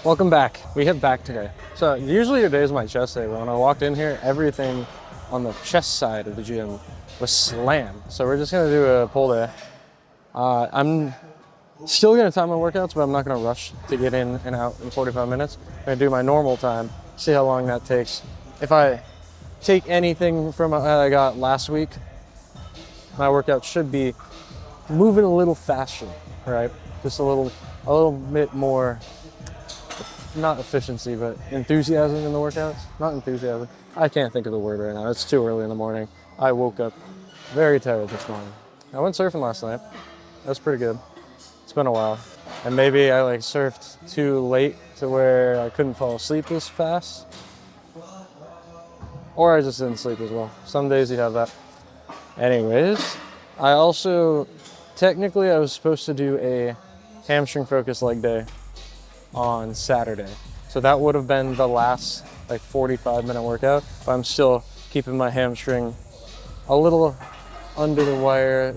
Welcome back. We hit back today. So usually today is my chest day, but when I walked in here, everything on the chest side of the gym was slammed. So we're just gonna do a pull day. I'm still gonna time my workouts, but I'm not gonna rush to get in and out in 45 minutes. I'm gonna do my normal time, see how long that takes. If I take anything from what I got last week, my workout should be moving a little faster, right? Just a little bit more, not efficiency, but enthusiasm in the workouts. Not enthusiasm. I can't think of the word right now. It's too early in the morning. I woke up very tired this morning. I went surfing last night. That was pretty good. It's been a while. And maybe I surfed too late to where I couldn't fall asleep as fast. Or I just didn't sleep as well. Some days you have that. Anyways, I also, technically I was supposed to do a hamstring focused leg day on Saturday. So that would have been the last 45-minute workout. But I'm still keeping my hamstring a little under the wire,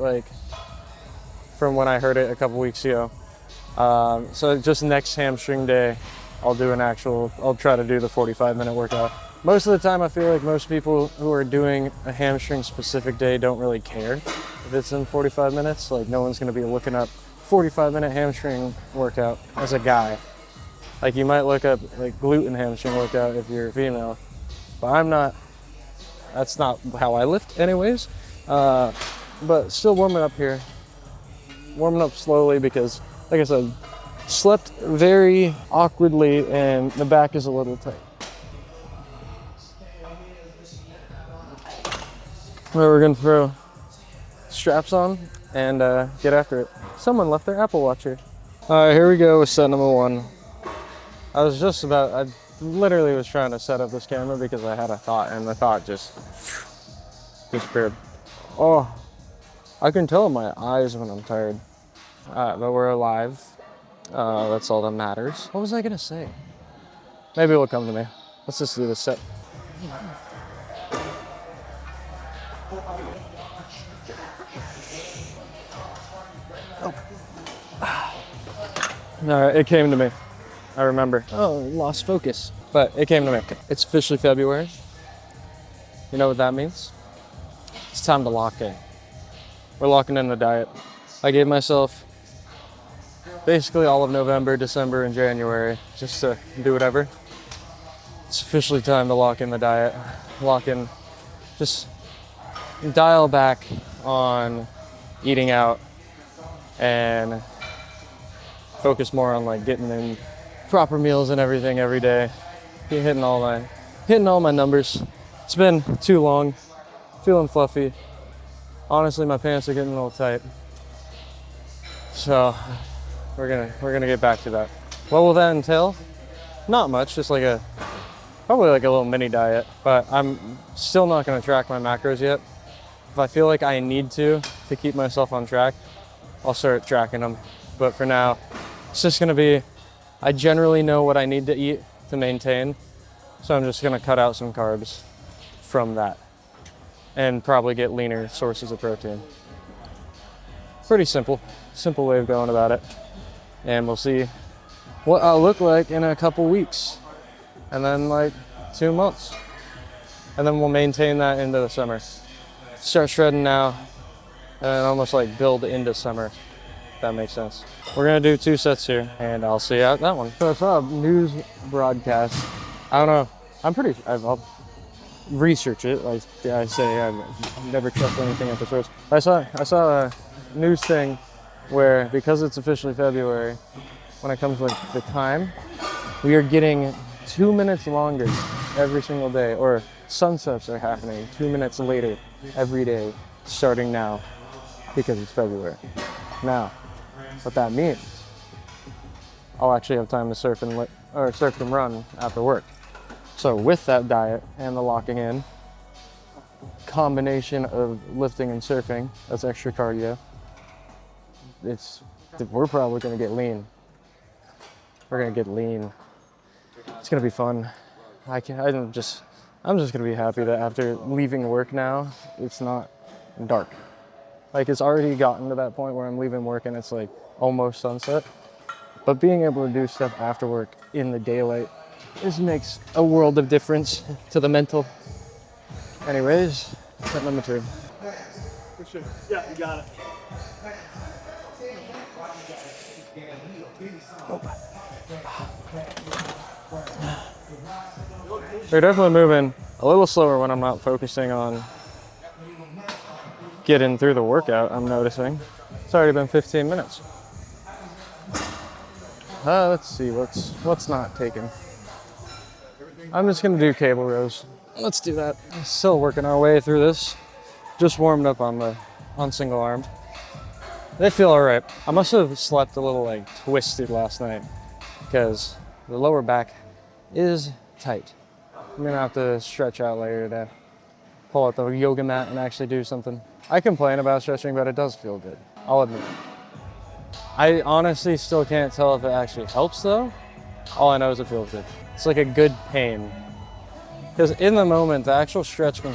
from when I heard it a couple weeks ago. So just next hamstring day, I'll try to do the 45-minute workout. Most of the time, I feel like most people who are doing a hamstring specific day don't really care if it's in 45 minutes. No one's gonna be looking up 45-minute hamstring workout as a guy. You might look up glute and hamstring workout if you're a female, but I'm not. That's not how I lift anyways. But still warming up here. Warming up slowly because, like I said, slept very awkwardly and the back is a little tight. We're gonna throw straps on and get after it. Someone left their Apple Watch here. All right, here we go with set number one. I literally was trying to set up this camera because I had a thought and the thought just disappeared. Oh, I can tell in my eyes when I'm tired. But we're alive. That's all that matters. What was I gonna say? Maybe it'll come to me. Let's just do this set. Oh. All right, it came to me. I remember. Oh, lost focus. But it came to me. It's officially February. You know what that means? It's time to lock in. We're locking in the diet. I gave myself basically all of November, December, and January just to do whatever. It's officially time to lock in the diet. Just dial back on eating out and focus more on getting in proper meals and everything every day. Hitting all my numbers. It's been too long. Feeling fluffy. Honestly, my pants are getting a little tight. So we're gonna get back to that. What will that entail? Not much, just probably a little mini diet, but I'm still not gonna track my macros yet. If I feel like I need to keep myself on track, I'll start tracking them. But for now, it's just gonna be, I generally know what I need to eat to maintain, so I'm just gonna cut out some carbs from that and probably get leaner sources of protein. Pretty simple way of going about it. And we'll see what I'll look like in a couple weeks and then 2 months. And then we'll maintain that into the summer. Start shredding now and almost build into summer. That makes sense. We're gonna do 2 sets here and I'll see you at that one. So I saw a news broadcast. I don't know, I'll research it. I say I've never trust anything at the source. I saw a news thing where, because it's officially February, when it comes to the time, we are getting 2 minutes longer every single day, or sunsets are happening 2 minutes later every day starting now because it's February. Now, what that means, I'll actually have time to surf and run after work. So with that diet and the locking in, combination of lifting and surfing, that's extra cardio, we're probably gonna get lean. We're gonna get lean. It's gonna be fun. I'm just gonna be happy that after leaving work now, it's not dark. It's already gotten to that point where I'm leaving work and it's almost sunset. But being able to do stuff after work in the daylight just makes a world of difference to the mental. Anyways, set number 2. For sure. Yeah, you got it. They're definitely moving a little slower when I'm not focusing on getting through the workout, I'm noticing. It's already been 15 minutes. Let's see, what's not taken. I'm just gonna do cable rows. Let's do that. Still working our way through this. Just warmed up on single armed. They feel all right. I must have slept a little like twisted last night because the lower back is tight. I'm gonna have to stretch out later today. Pull out the yoga mat and actually do something. I complain about stretching, but it does feel good. I'll admit. I honestly still can't tell if it actually helps though. All I know is it feels good. It's like a good pain. Because in the moment, the actual stretch can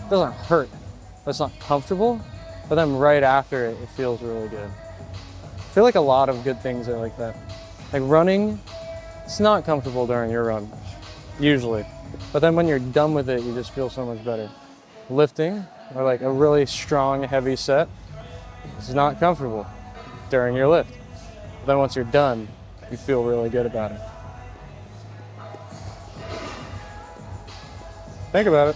doesn't hurt, but it's not comfortable. But then right after it, it feels really good. I feel like a lot of good things are like that. Like running, it's not comfortable during your run, usually. But then when you're done with it, you just feel so much better. Lifting, or like a really strong, heavy set, it's not comfortable during your lift. But then once you're done, you feel really good about it. Think about it.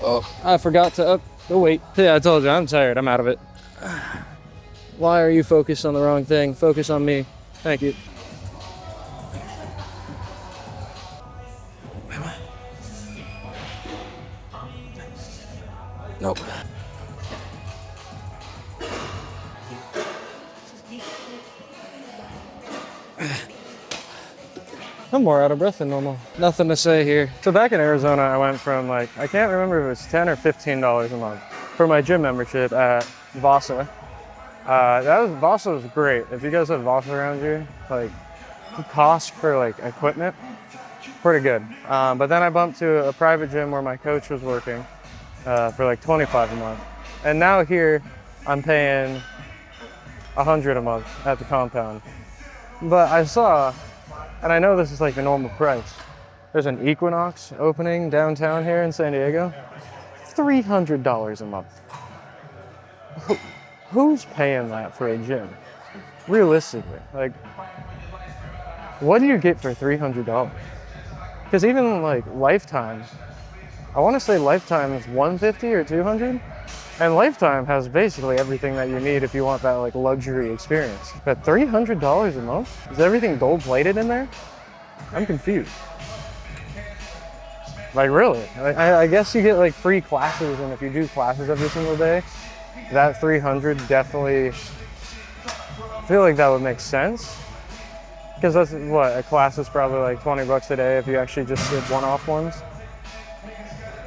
Oh, I forgot to up the weight. Yeah, I told you, I'm tired. I'm out of it. Why are you focused on the wrong thing? Focus on me. Thank you. Nope. I'm more out of breath than normal. Nothing to say here. So back in Arizona, I went from I can't remember if it was $10 or $15 a month for my gym membership at Vasa. Vasa was great. If you guys have Vasa around you, the cost for equipment, pretty good. But then I bumped to a private gym where my coach was working for $25 a month. And now here, I'm paying $100 a month at the compound. But I saw, and I know this is the normal price, there's an Equinox opening downtown here in San Diego. $300 a month. Who's paying that for a gym? Realistically, what do you get for $300? Because even Lifetime, I want to say Lifetime is $150 or $200, and Lifetime has basically everything that you need if you want that luxury experience. But $300 a month? Is everything gold-plated in there? I'm confused. Really? I guess you get free classes, and if you do classes every single day, that $300 definitely, I feel like that would make sense. Because that's a class is probably $20 a day if you actually just did one-off ones.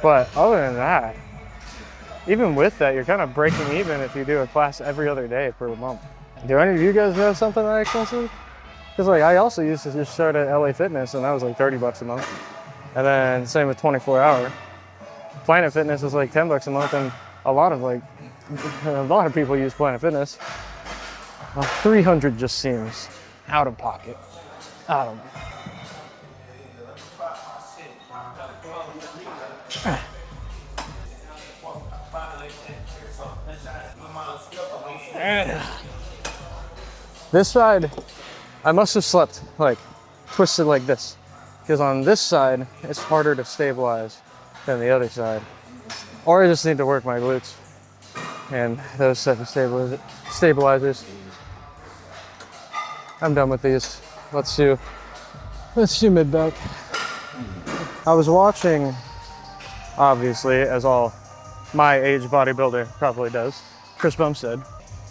But other than that, even with that, you're kind of breaking even if you do a class every other day per month. Do any of you guys have something that expensive? Because I also used to just start at LA Fitness, and that was $30 a month. And then same with 24 Hour. Planet Fitness is $10 a month, and a lot of people use Planet Fitness. Well, $300 just seems out of pocket. I don't know. This side, I must have slept twisted like this, because on this side, it's harder to stabilize than the other side. Or I just need to work my glutes and those type of stabilizers. I'm done with these. Let's do mid back. I was watching, obviously, as all my age bodybuilder probably does, Chris Bumstead.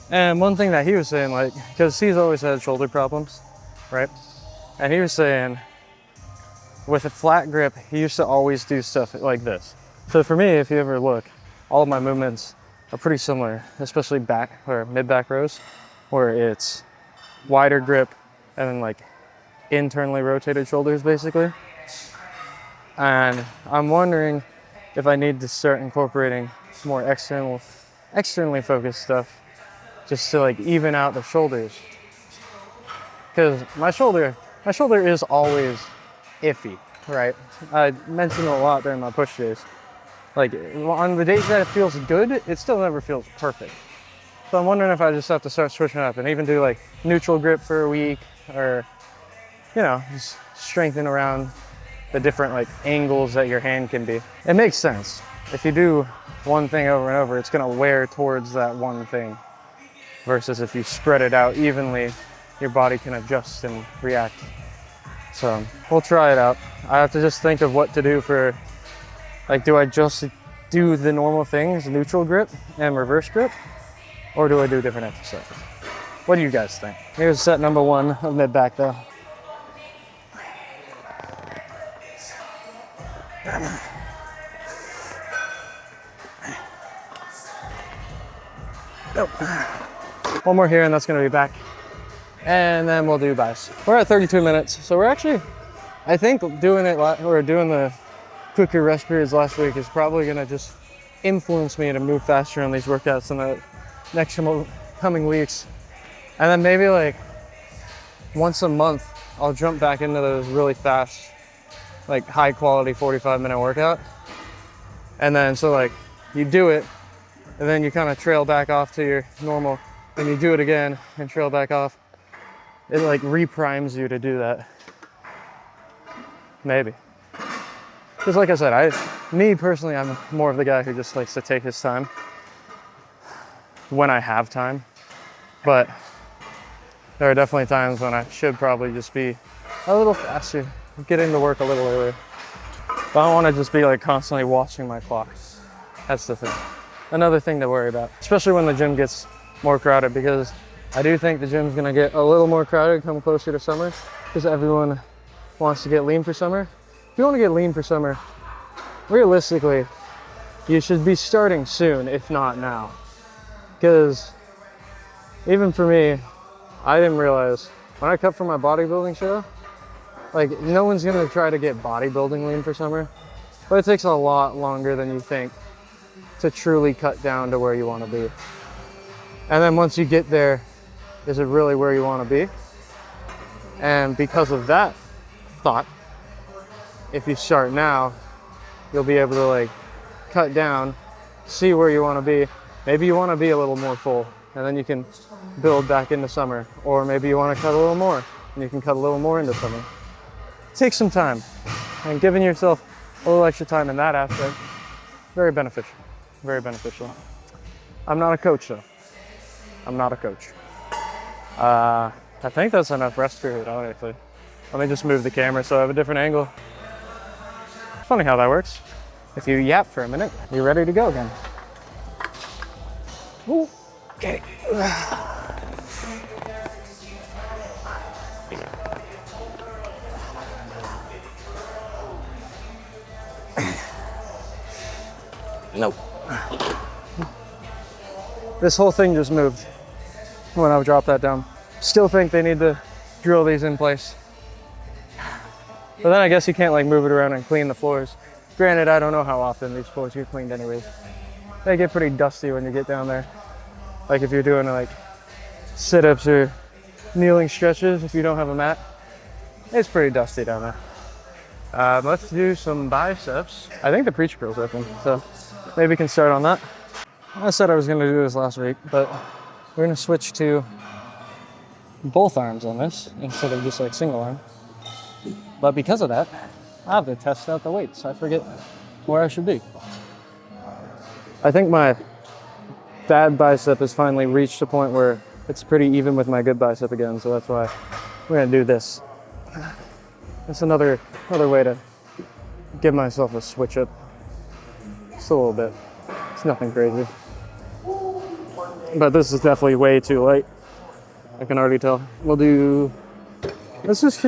And one thing that he was saying, because he's always had shoulder problems, right? And he was saying, with a flat grip, he used to always do stuff like this. So for me, if you ever look, all of my movements are pretty similar, especially back or mid-back rows, where it's wider grip and then internally rotated shoulders, basically. And I'm wondering if I need to start incorporating some more externally focused stuff just to even out the shoulders. because my shoulder is always iffy, right? I mentioned it a lot during my push days. Like on the days that it feels good, it still never feels perfect. So I'm wondering if I just have to start switching up and even do like neutral grip for a week, or just strengthen around the different like angles that your hand can be. It makes sense. If you do one thing over and over, it's gonna wear towards that one thing. Versus if you spread it out evenly, your body can adjust and react. So we'll try it out. I have to just think of what to do for, like, do I just do the normal things, neutral grip and reverse grip? Or do I do different exercises? What do you guys think? Here's set number 1 of mid back though. Nope. One more here and that's gonna be back. And then we'll do biceps. We're at 32 minutes. So we're actually, I think doing the quicker rest periods last week is probably gonna just influence me to move faster on these workouts in the next coming weeks. And then maybe like once a month, I'll jump back into those really fast, like high quality 45-minute workout. And then so like you do it and then you kind of trail back off to your normal, and you do it again and trail back off. It like reprimes you to do that. Maybe. Because like I said, me personally, I'm more of the guy who just likes to take his time when I have time. But there are definitely times when I should probably just be a little faster, get into work a little earlier. But I don't want to just be like constantly watching my clock. That's the thing. Another thing to worry about, especially when the gym gets more crowded, because I do think the gym's gonna get a little more crowded come closer to summer, because everyone wants to get lean for summer. If you want to get lean for summer, realistically, you should be starting soon, if not now. Because even for me, I didn't realize when I cut for my bodybuilding show, like no one's gonna try to get bodybuilding lean for summer, but it takes a lot longer than you think to truly cut down to where you want to be. And then once you get there, is it really where you want to be? And because of that thought, if you start now, you'll be able to like cut down, see where you want to be. Maybe you want to be a little more full, and then you can build back into summer. Or maybe you want to cut a little more, and you can cut a little more into summer. Take some time, and giving yourself a little extra time in that aspect, very beneficial, very beneficial. I'm not a coach though. I'm not a coach. I think that's enough rest period, honestly. Let me just move the camera so I have a different angle. Funny how that works. If you yap for a minute, you're ready to go again. Ooh, okay. Nope. This whole thing just moved when I dropped that down. Still think they need to drill these in place. But then I guess you can't like move it around and clean the floors. Granted, I don't know how often these floors get cleaned anyways. They get pretty dusty when you get down there. Like if you're doing like sit-ups or kneeling stretches, if you don't have a mat, it's pretty dusty down there. Let's do some biceps. I think the preacher curl's open, so maybe we can start on that. I said I was gonna do this last week, but we're gonna switch to both arms on this instead of just like single arm. But because of that, I have to test out the weights. I forget where I should be. I think my bad bicep has finally reached a point where it's pretty even with my good bicep again, so that's why we're gonna do this. It's another way to give myself a switch up. Just a little bit. It's nothing crazy. But this is definitely way too light. I can already tell. Let's just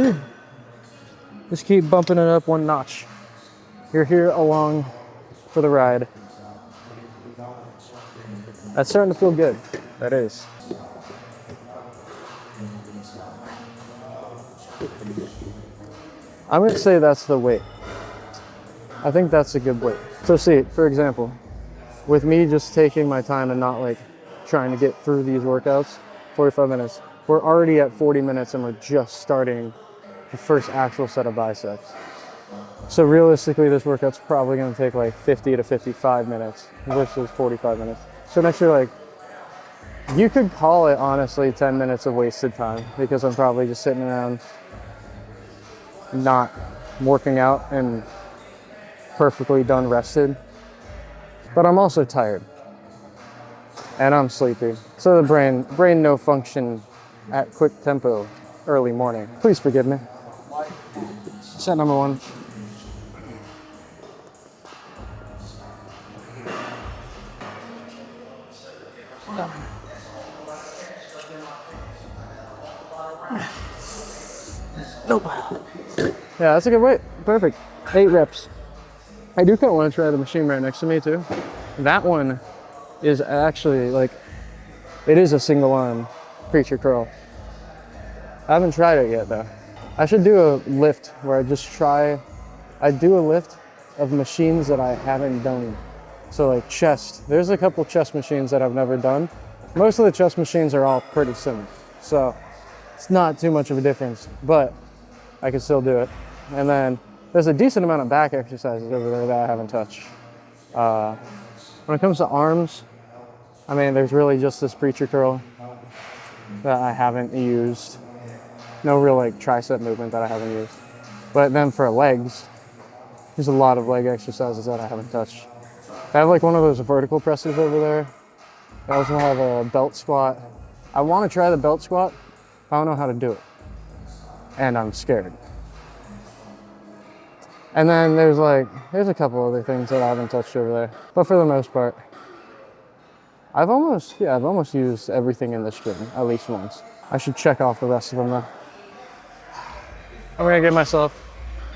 keep bumping it up one notch. You're here along for the ride. That's starting to feel good. That is. I'm gonna say that's the weight. I think that's a good weight. So see, for example, with me just taking my time and not like trying to get through these workouts, 45 minutes, we're already at 40 minutes and we're just starting the first actual set of biceps. So realistically, this workout's probably gonna take like 50 to 55 minutes versus 45 minutes. So next year, like, you could call it honestly 10 minutes of wasted time because I'm probably just sitting around not working out and perfectly done rested. But I'm also tired and I'm sleepy. So the brain no function at quick tempo early morning. Please forgive me. Set number 1. Nope. Yeah, that's a good weight. Perfect. 8 reps. I do kind of want to try the machine right next to me too. That one is actually like, it is a single arm preacher curl. I haven't tried it yet though. I should do a lift where I do a lift of machines that I haven't done. So like chest, there's a couple chest machines that I've never done. Most of the chest machines are all pretty similar. So it's not too much of a difference, but I can still do it. And then there's a decent amount of back exercises over there that I haven't touched. When it comes to arms, I mean, there's really just this preacher curl that I haven't used. No real like tricep movement that I haven't used. But then for legs, there's a lot of leg exercises that I haven't touched. I have like one of those vertical presses over there. I also have a belt squat. I want to try the belt squat. I don't know how to do it. And I'm scared. And then there's a couple other things that I haven't touched over there. But for the most part, I've almost used everything in this gym at least once. I should check off the rest of them though. I'm gonna give myself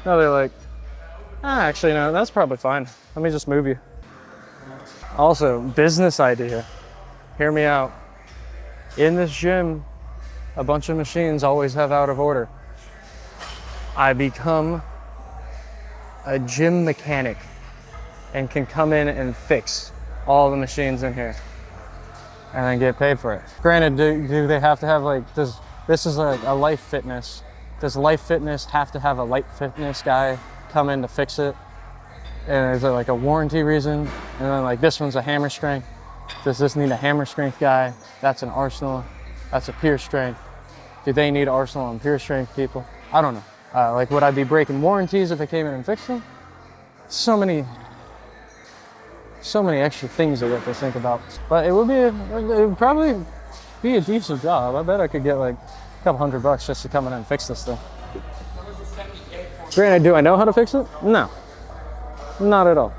another actually no, that's probably fine. Let me just move you. Also, business idea. Hear me out. In this gym, a bunch of machines always have out of order. I become a gym mechanic and can come in and fix all the machines in here and then get paid for it. Granted, do they have to have this is like a Life Fitness. Does Life Fitness have to have a Life Fitness guy come in to fix it? And is there like a warranty reason? And then like this one's a hammer strength. Does this need a hammer strength guy? That's an Arsenal. That's a pure strength. Do they need Arsenal and pure strength people? I don't know. Would I be breaking warranties if I came in and fixed them? So many extra things that I have to think about. But it would probably be a decent job. I bet I could get like a couple $100 just to come in and fix this thing. Granted, do I know how to fix it? No, not at all.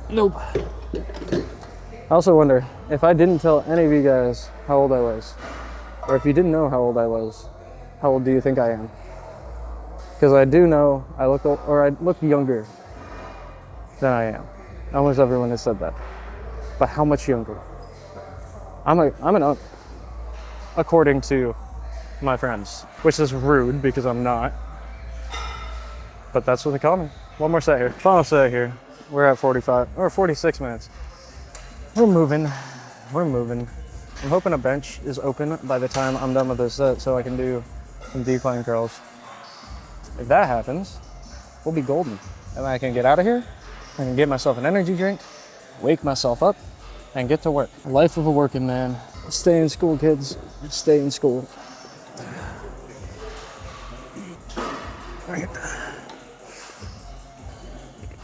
Nope. I also wonder if I didn't tell any of you guys how old I was, or if you didn't know how old I was, how old do you think I am? Because I do know I look younger than I am. Almost everyone has said that. But how much younger? I'm an according to my friends, which is rude because I'm not. But that's what they call me. One more set here. Final set here. We're at 45 or 46 minutes. We're moving. I'm hoping a bench is open by the time I'm done with this set so I can do some decline curls. If that happens, we'll be golden. And I can get out of here, I can get myself an energy drink, wake myself up, and get to work. Life of a working man. Stay in school, kids. Stay in school.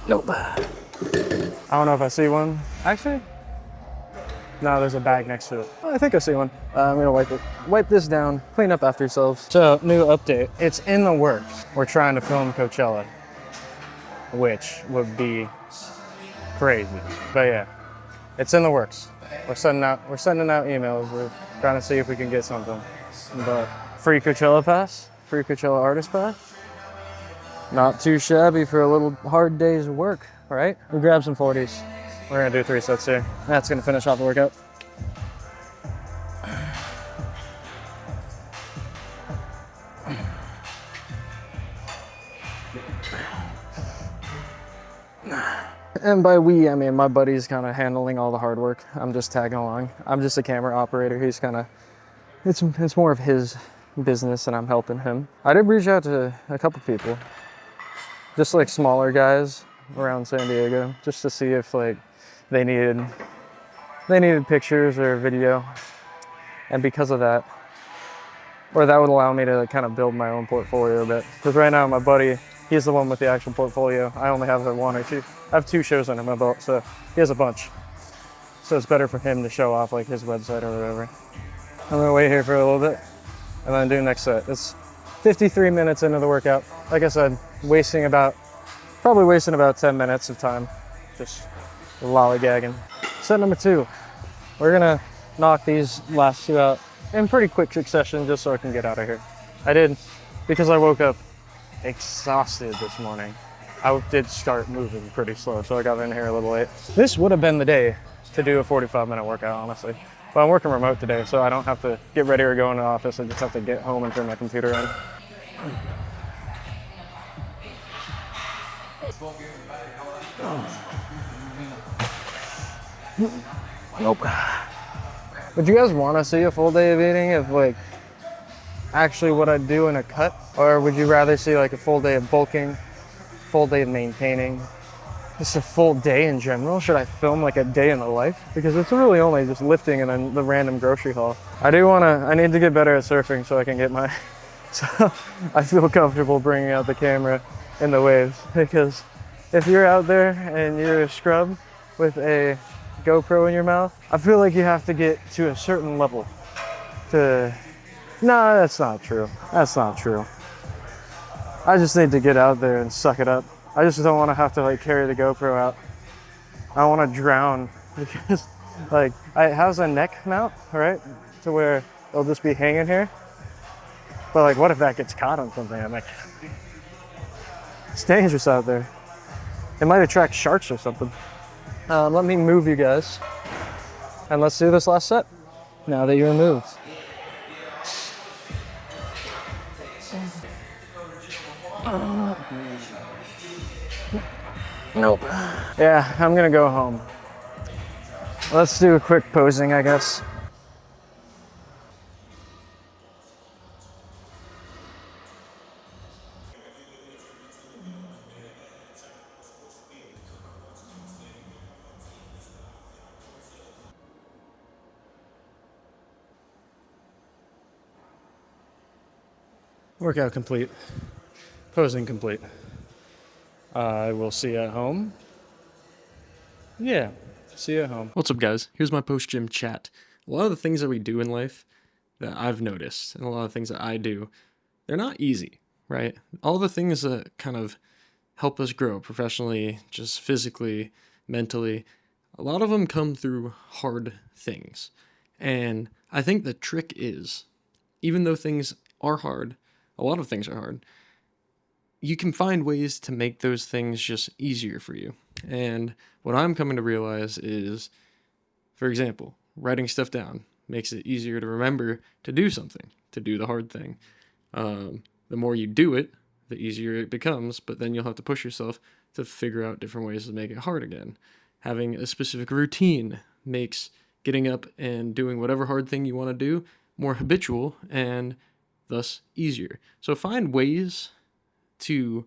Nope. I don't know if I see one. Actually, no, there's a bag next to it. I think I see one. I'm gonna wipe this down, clean up after yourselves. So, new update. It's in the works. We're trying to film Coachella, which would be crazy. But yeah, it's in the works. We're sending out emails. We're trying to see if we can get something. But free Coachella pass, free Coachella artist pass. Not too shabby for a little hard day's work, right? We grab some 40s. We're gonna do 3 sets here. That's gonna finish off the workout. And by we, I mean my buddy's kind of handling all the hard work. I'm just tagging along. I'm just a camera operator. He's kind of, it's more of his business and I'm helping him. I did reach out to a couple people, just like smaller guys around San Diego, just to see if like they needed pictures or video. And because of that, or that would allow me to kind of build my own portfolio a bit. Because right now my buddy, he's the one with the actual portfolio. I only have the one or two. I have 2 shows under my belt, so he has a bunch. So it's better for him to show off like his website or whatever. I'm gonna wait here for a little bit and then do next set. It's 53 minutes into the workout. Like I said, probably wasting about 10 minutes of time, just lollygagging. Set number 2. We're gonna knock these last 2 out in pretty quick succession just so I can get out of here. Because I woke up exhausted this morning, I did start moving pretty slow, so I got in here a little late. This would have been the day to do a 45-minute workout, honestly. But I'm working remote today, so I don't have to get ready or go in the office. I just have to get home and turn my computer on. Nope. Would you guys want to see a full day of eating of like actually what I do in a cut? Or would you rather see like a full day of bulking, full day of maintaining, just a full day in general? Should I film like a day in the life? Because it's really only just lifting and then the random grocery haul. I need to get better at surfing so I can get so I feel comfortable bringing out the camera in the waves. Because if you're out there and you're a scrub with a GoPro in your mouth, I feel like you have to get to a certain level to... No, that's not true. That's not true. I just need to get out there and suck it up. I just don't want to have to like carry the GoPro out. I want to drown because like it has a neck mount, right? To where it'll just be hanging here. But like, what if that gets caught on something? I'm like, it's dangerous out there. It might attract sharks or something. Let me move you guys. And let's do this last set, now that you're moved. Nope. Yeah, I'm gonna go home. Let's do a quick posing, I guess. Workout complete. Posing complete. I will see you at home. Yeah, see you at home. What's up, guys? Here's my post-gym chat. A lot of the things that we do in life that I've noticed, and a lot of things that I do, they're not easy, right? All the things that kind of help us grow professionally, just physically, mentally, a lot of them come through hard things. And I think the trick is, even though things are hard, a lot of things are hard, you can find ways to make those things just easier for you. And what I'm coming to realize is, for example, writing stuff down makes it easier to remember to do something, to do the hard thing. The more you do it, the easier it becomes, but then you'll have to push yourself to figure out different ways to make it hard again. Having a specific routine makes getting up and doing whatever hard thing you want to do more habitual and thus easier. So find ways to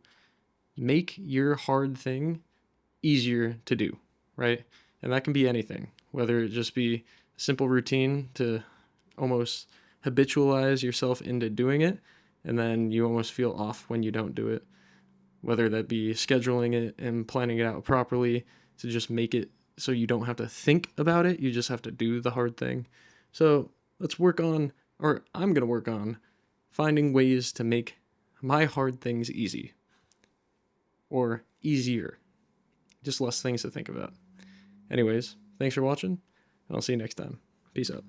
make your hard thing easier to do, right? And that can be anything, whether it just be a simple routine to almost habitualize yourself into doing it, and then you almost feel off when you don't do it, whether that be scheduling it and planning it out properly to just make it so you don't have to think about it, you just have to do the hard thing. So let's work on, or I'm going to work on, finding ways to make my hard things easy, or easier, just less things to think about. Anyways, thanks for watching, and I'll see you next time. Peace out.